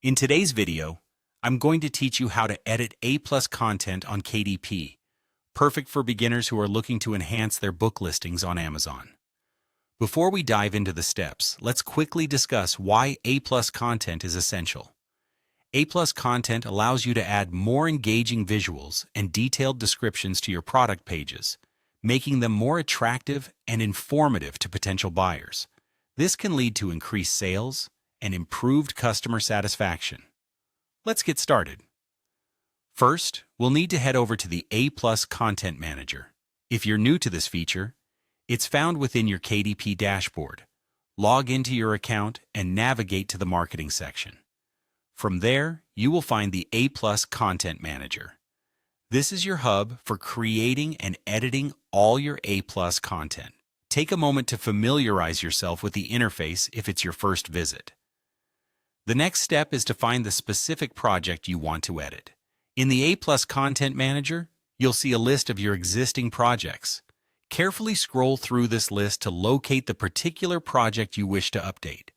In today's video, I'm going to teach you how to edit A-plus content on KDP, perfect for beginners who are looking to enhance their book listings on Amazon. Before we dive into the steps, let's quickly discuss why A-plus content is essential. A-plus content allows you to add more engaging visuals and detailed descriptions to your product pages, making them more attractive and informative to potential buyers. This can lead to increased sales and improved customer satisfaction. Let's get started. First, we'll need to head over to the A-plus Content Manager. If you're new to this feature, it's found within your KDP dashboard. Log into your account and navigate to the Marketing section. From there, you will find the A-plus Content Manager. This is your hub for creating and editing all your A-plus content. Take a moment to familiarize yourself with the interface if it's your first visit. The next step is to find the specific project you want to edit. In the A-plus Content Manager, you'll see a list of your existing projects. Carefully scroll through this list to locate the particular project you wish to update.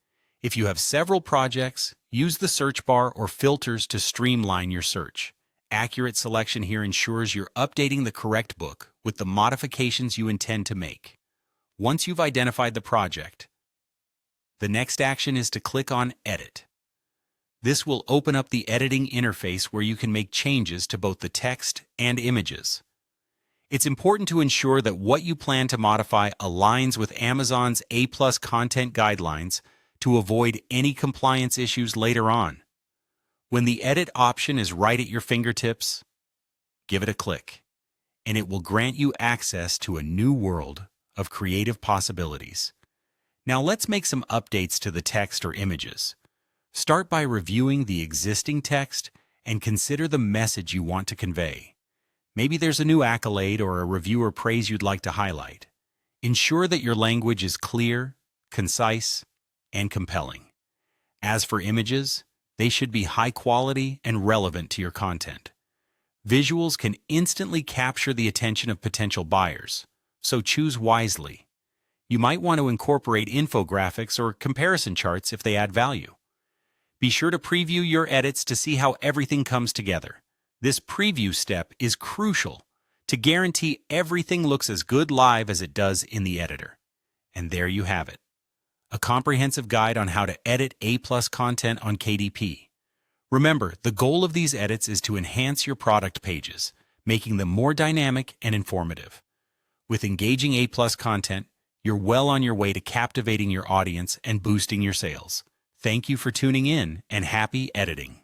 If you have several projects, use the search bar or filters to streamline your search. Accurate selection here ensures you're updating the correct book with the modifications you intend to make. Once you've identified the project, the next action is to click on Edit. This will open up the editing interface where you can make changes to both the text and images. It's important to ensure that what you plan to modify aligns with Amazon's A-plus content guidelines to avoid any compliance issues later on. When the edit option is right at your fingertips, give it a click, and it will grant you access to a new world of creative possibilities. Now let's make some updates to the text or images. Start by reviewing the existing text and consider the message you want to convey. Maybe there's a new accolade or a review or praise you'd like to highlight. Ensure that your language is clear, concise, and compelling. As for images, they should be high quality and relevant to your content. Visuals can instantly capture the attention of potential buyers, so choose wisely. You might want to incorporate infographics or comparison charts if they add value. Be sure to preview your edits to see how everything comes together. This preview step is crucial to guarantee everything looks as good live as it does in the editor. And there you have it, a comprehensive guide on how to edit A-plus content on KDP. Remember, the goal of these edits is to enhance your product pages, making them more dynamic and informative. With engaging A-plus content, you're well on your way to captivating your audience and boosting your sales. Thank you for tuning in, and happy editing.